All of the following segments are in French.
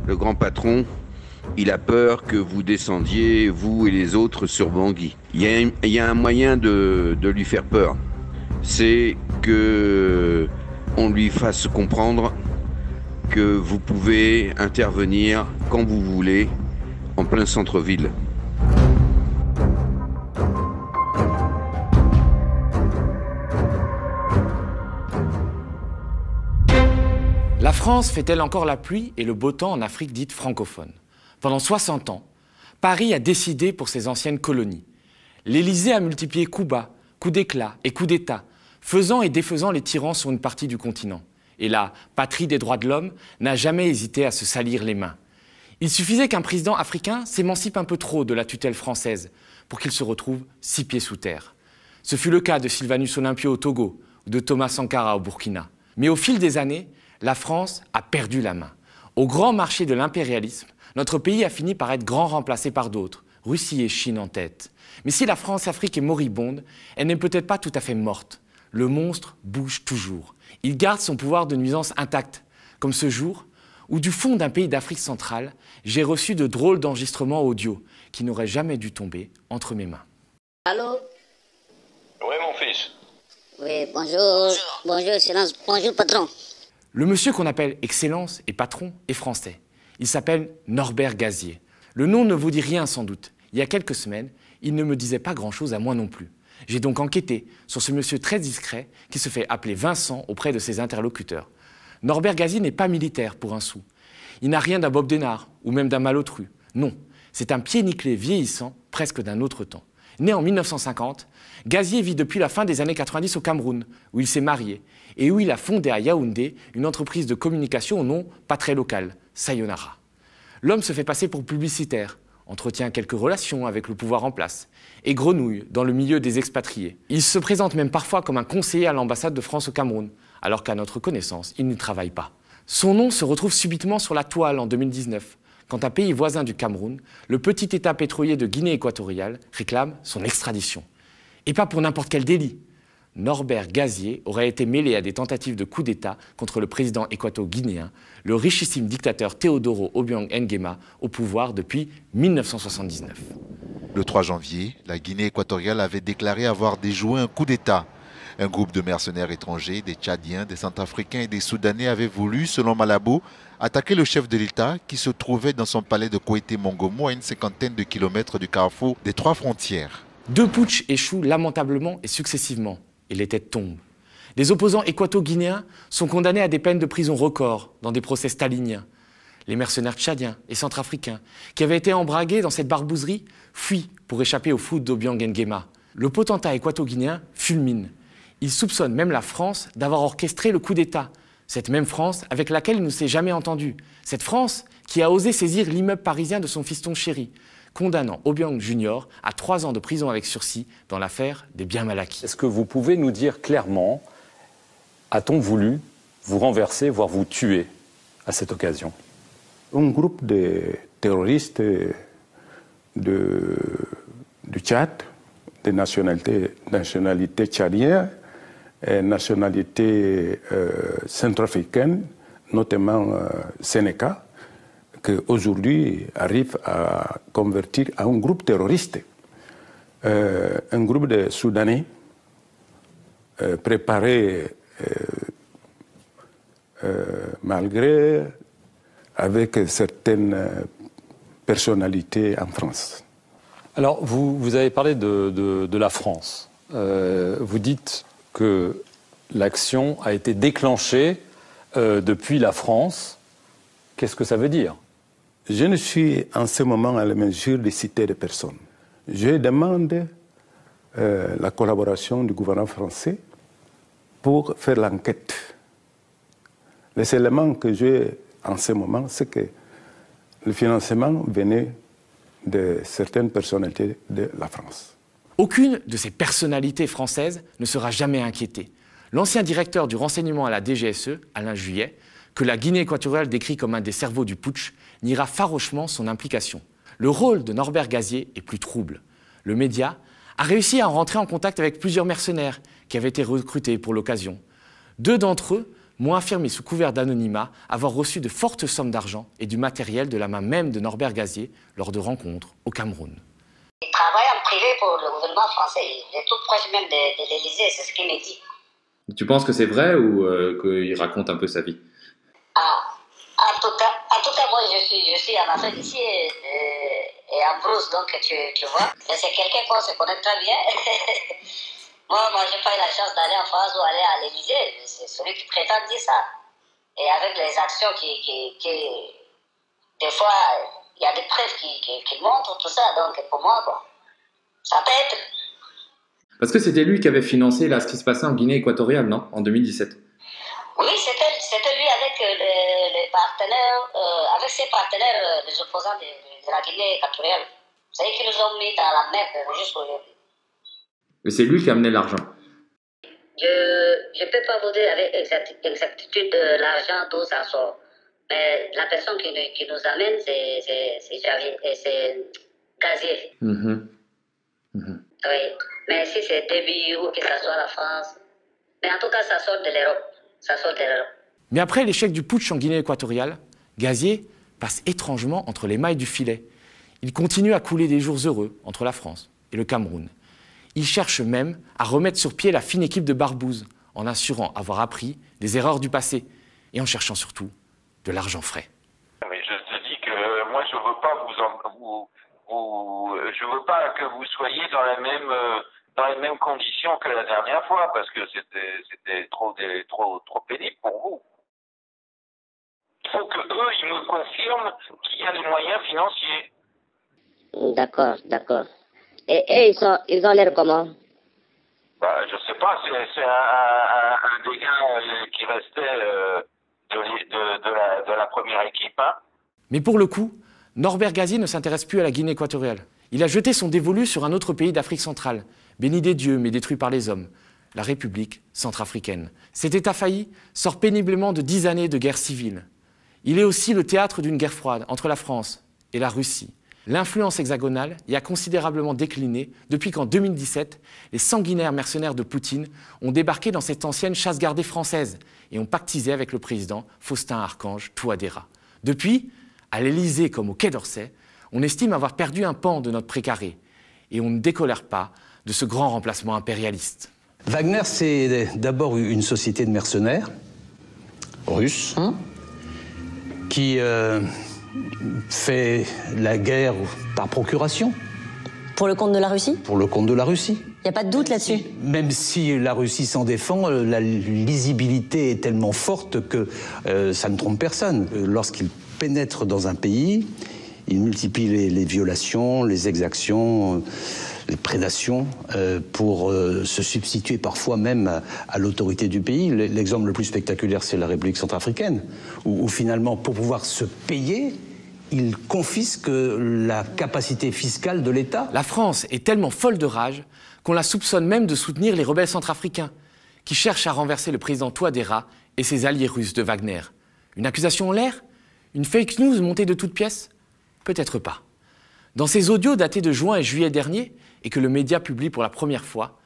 Le grand patron, il a peur que vous descendiez, vous et les autres, sur Bangui. Il y a un moyen de lui faire peur. C'est que on lui fasse comprendre que vous pouvez intervenir quand vous voulez en plein centre-ville. La France fait-elle encore la pluie et le beau temps en Afrique dite francophone? Pendant 60 ans, Paris a décidé pour ses anciennes colonies. L'Élysée a multiplié coups bas, coups d'éclat et coups d'État, faisant et défaisant les tyrans sur une partie du continent. Et la patrie des droits de l'homme n'a jamais hésité à se salir les mains. Il suffisait qu'un président africain s'émancipe un peu trop de la tutelle française pour qu'il se retrouve 6 pieds sous terre. Ce fut le cas de Sylvanus Olympio au Togo ou de Thomas Sankara au Burkina. Mais au fil des années, la France a perdu la main. Au grand marché de l'impérialisme, notre pays a fini par être grand remplacé par d'autres, Russie et Chine en tête. Mais si la France-Afrique est moribonde, elle n'est peut-être pas tout à fait morte. Le monstre bouge toujours. Il garde son pouvoir de nuisance intact, comme ce jour où du fond d'un pays d'Afrique centrale, j'ai reçu de drôles d'enregistrements audio qui n'auraient jamais dû tomber entre mes mains. Allô? Oui, mon fils. Oui, bonjour. Bonjour, Excellence. Bonjour, patron. Le monsieur qu'on appelle Excellence et patron est français. Il s'appelle Norbert Gazier. Le nom ne vous dit rien sans doute. Il y a quelques semaines, il ne me disait pas grand-chose à moi non plus. J'ai donc enquêté sur ce monsieur très discret qui se fait appeler Vincent auprès de ses interlocuteurs. Norbert Gazier n'est pas militaire pour un sou. Il n'a rien d'un Bob Denard ou même d'un Malotru. Non, c'est un pied nickelé vieillissant, presque d'un autre temps. Né en 1950, Gazier vit depuis la fin des années 90 au Cameroun, où il s'est marié et où il a fondé à Yaoundé une entreprise de communication au nom pas très local, Sayonara. L'homme se fait passer pour publicitaire, entretient quelques relations avec le pouvoir en place et grenouille dans le milieu des expatriés. Il se présente même parfois comme un conseiller à l'ambassade de France au Cameroun, alors qu'à notre connaissance, il n'y travaille pas. Son nom se retrouve subitement sur la toile en 2019, quand un pays voisin du Cameroun, le petit État pétrolier de Guinée équatoriale, réclame son extradition. Et pas pour n'importe quel délit. Norbert Gazier aurait été mêlé à des tentatives de coup d'État contre le président équato-guinéen, le richissime dictateur Teodoro Obiang Nguema, au pouvoir depuis 1979. Le 3 janvier, la Guinée équatoriale avait déclaré avoir déjoué un coup d'État. Un groupe de mercenaires étrangers, des Tchadiens, des Centrafricains et des Soudanais avait voulu, selon Malabo, attaquer le chef de l'État qui se trouvait dans son palais de Koité-Mongomo à une 50aine de kilomètres du carrefour des 3 frontières. 2 putschs échouent lamentablement et successivement, et les têtes tombent. Les opposants équato-guinéens sont condamnés à des peines de prison records dans des procès staliniens. Les mercenaires tchadiens et centrafricains, qui avaient été embragués dans cette barbouzerie, fuient pour échapper au foot d'Obiang Nguema. Le potentat équato-guinéen fulmine. Il soupçonne même la France d'avoir orchestré le coup d'État. Cette même France avec laquelle il ne s'est jamais entendu. Cette France qui a osé saisir l'immeuble parisien de son fiston chéri, condamnant Obiang Junior à 3 ans de prison avec sursis dans l'affaire des biens mal acquis. Est-ce que vous pouvez nous dire clairement, a-t-on voulu vous renverser, voire vous tuer à cette occasion? Un groupe de terroristes du Tchad, de nationalité tchadienne, et nationalité centrafricaine, notamment Sénéca, qu'aujourd'hui arrive à convertir à un groupe terroriste. Un groupe de Soudanais préparé malgré avec certaines personnalités en France. Alors, vous avez parlé de la France. Vous dites que l'action a été déclenchée depuis la France. Qu'est-ce que ça veut dire? Je ne suis en ce moment à la mesure de citer des personnes. Je demande la collaboration du gouvernement français pour faire l'enquête. Les éléments que j'ai en ce moment, c'est que le financement venait de certaines personnalités de la France. Aucune de ces personnalités françaises ne sera jamais inquiétée. L'ancien directeur du renseignement à la DGSE, Alain Juillet, que la Guinée équatoriale décrit comme un des cerveaux du putsch, niera farouchement son implication. Le rôle de Norbert Gazier est plus trouble. Le média a réussi à rentrer en contact avec plusieurs mercenaires qui avaient été recrutés pour l'occasion. 2 d'entre eux m'ont affirmé sous couvert d'anonymat avoir reçu de fortes sommes d'argent et du matériel de la main même de Norbert Gazier lors de rencontres au Cameroun. Il travaille en privé pour le gouvernement français. Il est tout proche même de l'Élysée, c'est ce qu'il me dit. Tu penses que c'est vrai ou qu'il raconte un peu sa vie? En tout cas, moi, je suis en Afrique ici et en Brousse, donc tu vois. C'est quelqu'un qu'on se connaît très bien. moi, j'ai pas eu la chance d'aller en France ou aller à l'Élysée. C'est celui qui prétend dire ça. Et avec les actions qui des fois, il y a des preuves qui montrent tout ça. Donc, pour moi, bon, ça peut être. Parce que c'était lui qui avait financé là, ce qui se passait en Guinée équatoriale, non? En 2017. Oui, c'était lui avec les partenaires, avec ses partenaires, les opposants de la Guinée équatoriale. C'est eux qui nous ont mis dans la merde jusqu'aujourd'hui. Mais c'est lui qui a amené l'argent. Je ne peux pas vous dire avec exactitude l'argent d'où ça sort. Mais la personne qui nous amène, c'est Javier, et c'est Gazier. Oui, mais si c'est début ou que ça soit la France. Mais en tout cas, ça sort de l'Europe. Mais après l'échec du putsch en Guinée équatoriale, Gazier passe étrangement entre les mailles du filet. Il continue à couler des jours heureux entre la France et le Cameroun. Il cherche même à remettre sur pied la fine équipe de Barbouze, en assurant avoir appris des erreurs du passé et en cherchant surtout de l'argent frais. Mais je te dis que moi, je veux pas je veux pas que vous soyez dans les mêmes conditions que la dernière fois, parce que c'était trop pénible pour vous. Il faut que eux, ils me confirment qu'il y a des moyens financiers. D'accord. Et ils ont l'air comment? Je sais pas, c'est un des gars qui restait de la première équipe. Hein. Mais pour le coup, Norbert Gazier ne s'intéresse plus à la Guinée équatoriale. Il a jeté son dévolu sur un autre pays d'Afrique centrale, béni des dieux mais détruit par les hommes, la République centrafricaine. Cet État failli sort péniblement de 10 années de guerre civile. Il est aussi le théâtre d'une guerre froide entre la France et la Russie. L'influence hexagonale y a considérablement décliné depuis qu'en 2017, les sanguinaires mercenaires de Poutine ont débarqué dans cette ancienne chasse gardée française et ont pactisé avec le président Faustin-Archange Touadéra. Depuis, à l'Élysée comme au Quai d'Orsay, on estime avoir perdu un pan de notre précaré et on ne décolère pas de ce grand remplacement impérialiste. Wagner, c'est d'abord une société de mercenaires russes qui fait la guerre par procuration. Pour le compte de la Russie? Pour le compte de la Russie. Il n'y a pas de doute là-dessus? Même si la Russie s'en défend, la lisibilité est tellement forte que ça ne trompe personne. Lorsqu'il pénètre dans un pays, il multiplie les violations, les exactions, les prédations pour se substituer parfois même à l'autorité du pays. L'exemple le plus spectaculaire, c'est la République centrafricaine, où finalement, pour pouvoir se payer, il confisque la capacité fiscale de l'État. La France est tellement folle de rage qu'on la soupçonne même de soutenir les rebelles centrafricains qui cherchent à renverser le président Touadéra et ses alliés russes de Wagner. Une accusation en l'air? Une fake news montée de toutes pièces? Peut-être pas. Dans ses audios datés de juin et juillet dernier, et que le média publie pour la première fois,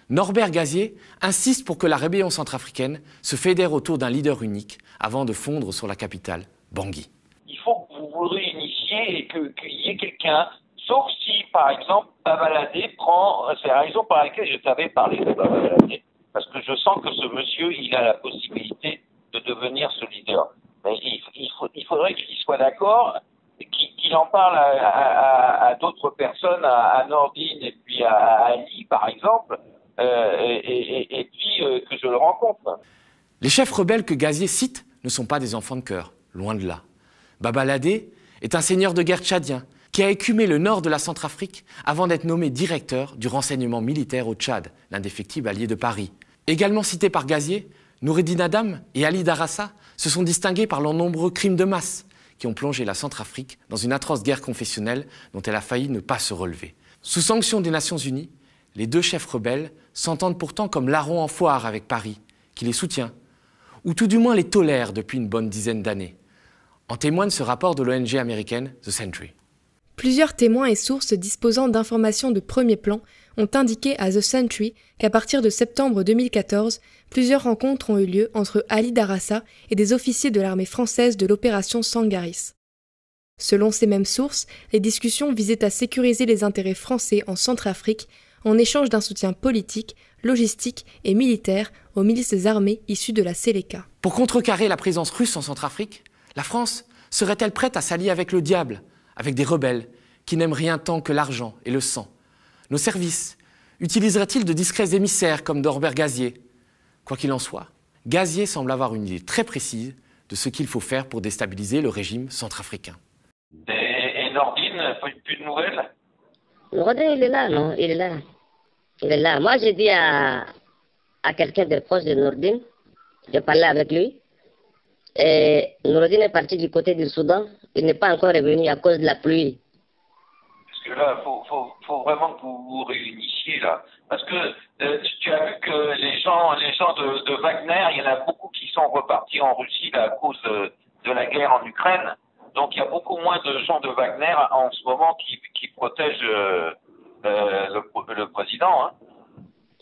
Norbert Gazier insiste pour que la rébellion centrafricaine se fédère autour d'un leader unique avant de fondre sur la capitale, Bangui. Il faut que vous vous réunissiez et qu'il y ait quelqu'un, sauf si, par exemple, Babaladé prend... C'est la raison par laquelle je t'avais parlé de Babaladé, parce que je sens que ce monsieur, il a la possibilité de devenir ce leader. Mais il faudrait qu'il soit d'accord, qu'il en parle à d'autres personnes, à Nordine et puis à Ali, par exemple, et puis que je le rencontre. Les chefs rebelles que Gazier cite ne sont pas des enfants de cœur, loin de là. Babaladé est un seigneur de guerre tchadien qui a écumé le nord de la Centrafrique avant d'être nommé directeur du renseignement militaire au Tchad, l'indéfectible allié de Paris. Également cité par Gazier, Noureddin Adam et Ali Darassa se sont distingués par leurs nombreux crimes de masse qui ont plongé la Centrafrique dans une atroce guerre confessionnelle dont elle a failli ne pas se relever. Sous sanction des Nations Unies, les deux chefs rebelles s'entendent pourtant comme larrons en foire avec Paris, qui les soutient, ou tout du moins les tolère depuis une bonne dizaine d'années. En témoigne ce rapport de l'ONG américaine The Sentry. Plusieurs témoins et sources disposant d'informations de premier plan ont indiqué à The Century qu'à partir de septembre 2014, plusieurs rencontres ont eu lieu entre Ali Darassa et des officiers de l'armée française de l'opération Sangaris. Selon ces mêmes sources, les discussions visaient à sécuriser les intérêts français en Centrafrique en échange d'un soutien politique, logistique et militaire aux milices armées issues de la Séléka. Pour contrecarrer la présence russe en Centrafrique, la France serait-elle prête à s'allier avec le diable, avec des rebelles qui n'aiment rien tant que l'argent et le sang? Nos services utiliseraient-ils de discrets émissaires comme Norbert Gazier? Quoi qu'il en soit, Gazier semble avoir une idée très précise de ce qu'il faut faire pour déstabiliser le régime centrafricain. Et Nordine, plus de nouvelles? Nordine, il est là, non? Il est là. Il est là. Moi, j'ai dit à quelqu'un de proche de Nordine, j'ai parlé avec lui, et Nordine est parti du côté du Soudan. Il n'est pas encore revenu à cause de la pluie. Parce que là, faut vraiment que vous vous réunissiez, là. Parce que tu as vu que les gens de Wagner, il y en a beaucoup qui sont repartis en Russie là, à cause de la guerre en Ukraine. Donc il y a beaucoup moins de gens de Wagner en ce moment qui protègent le président. Hein.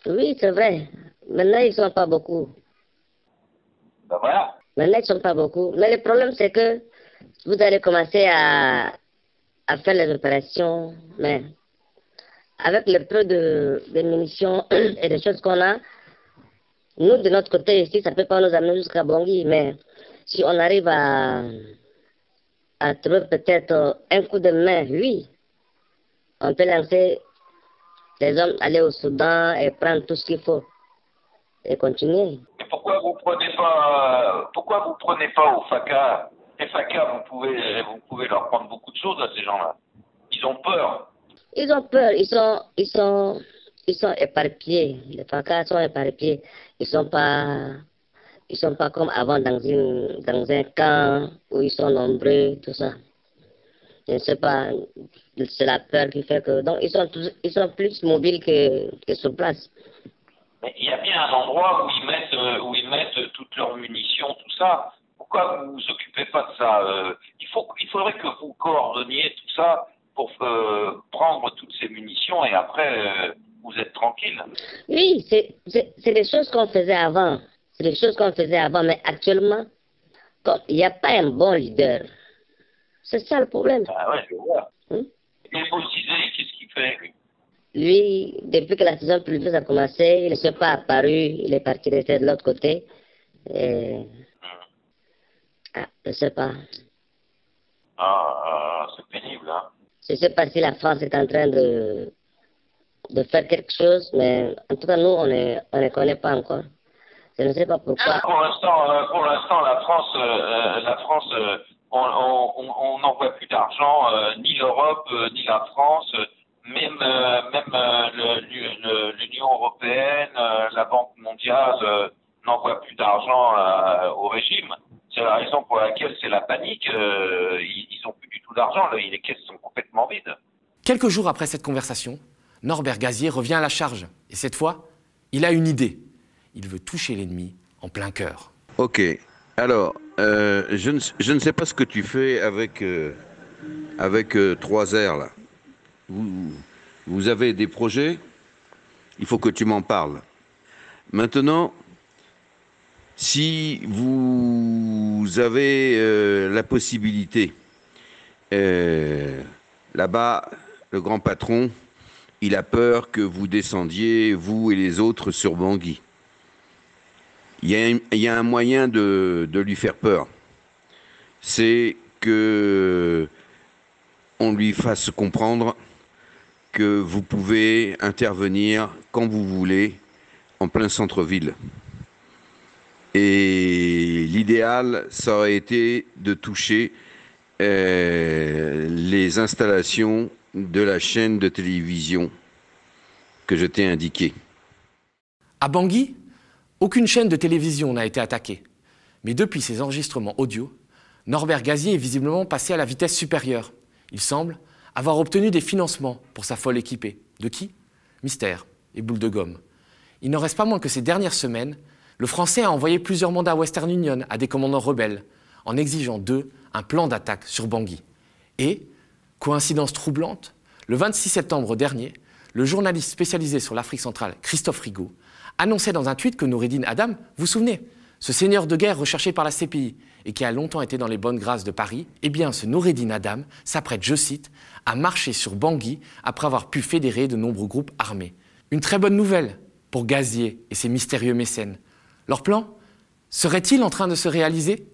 Oui, c'est vrai. Maintenant, ils ne sont pas beaucoup. Ben voilà. Maintenant, ils ne sont pas beaucoup. Mais le problème, c'est que vous allez commencer à faire les opérations, mais avec le peu de munitions et des choses qu'on a, nous, de notre côté ici, ça ne peut pas nous amener jusqu'à Bangui, mais si on arrive à trouver peut-être un coup de main, oui, on peut lancer les hommes, aller au Soudan et prendre tout ce qu'il faut et continuer. Et pourquoi vous prenez pas au FACA? Les FACA, vous pouvez leur prendre beaucoup de choses à ces gens-là. Ils ont peur. Ils ont peur. Ils sont éparpillés. Les FACA sont éparpillés. Ils sont pas comme avant dans un camp où ils sont nombreux, tout ça. Je ne sais pas. C'est la peur qui fait que. Donc ils sont plus mobiles que sur place. Mais il y a bien un endroit où ils mettent toutes leurs munitions, tout ça. Pourquoi vous vous occupez pas de ça? Il faudrait que vous coordonniez tout ça pour prendre toutes ces munitions et après vous êtes tranquille. Oui, c'est des choses qu'on faisait avant. C'est des choses qu'on faisait avant, mais actuellement, il n'y a pas un bon leader. C'est ça le problème. Ah ouais, je vois. Et Bozizé, qu'est-ce qu'il fait, lui? Lui, depuis que la saison pluvieuse a commencé, il ne s'est pas apparu, il est parti rester de l'autre côté. Et... je ne sais pas. C'est pénible, hein. Je ne sais pas si la France est en train de faire quelque chose, mais en tout cas, nous, on ne connaît pas encore. Je ne sais pas pourquoi. Pour l'instant, la France, on n'envoie plus d'argent, ni l'Europe, ni la France, même l'Union européenne, la Banque mondiale n'envoie plus d'argent au régime. C'est la raison pour laquelle c'est la panique. Ils n'ont plus du tout d'argent. Les caisses sont complètement vides. Quelques jours après cette conversation, Norbert Gazier revient à la charge. Et cette fois, il a une idée. Il veut toucher l'ennemi en plein cœur. Ok. Alors, je ne sais pas ce que tu fais avec 3R, là. Vous avez des projets? Il faut que tu m'en parles. Maintenant, si vous avez la possibilité, là-bas, le grand patron, il a peur que vous descendiez, vous et les autres, sur Bangui. Il y a un moyen de lui faire peur. C'est que on lui fasse comprendre que vous pouvez intervenir quand vous voulez en plein centre-ville. Et l'idéal, ça aurait été de toucher les installations de la chaîne de télévision que je t'ai indiquée. À Bangui, aucune chaîne de télévision n'a été attaquée. Mais depuis ces enregistrements audio, Norbert Gazier est visiblement passé à la vitesse supérieure. Il semble avoir obtenu des financements pour sa folle équipée. De qui? Mystère et boule de gomme. Il n'en reste pas moins que ces dernières semaines, le Français a envoyé plusieurs mandats Western Union à des commandants rebelles, en exigeant d'eux un plan d'attaque sur Bangui. Et, coïncidence troublante, le 26 septembre dernier, le journaliste spécialisé sur l'Afrique centrale, Christophe Rigaud, annonçait dans un tweet que Noureddin Adam, vous vous souvenez, ce seigneur de guerre recherché par la CPI et qui a longtemps été dans les bonnes grâces de Paris, eh bien ce Noureddin Adam s'apprête, je cite, à marcher sur Bangui après avoir pu fédérer de nombreux groupes armés. Une très bonne nouvelle pour Gazier et ses mystérieux mécènes. Leur plan serait-il en train de se réaliser ?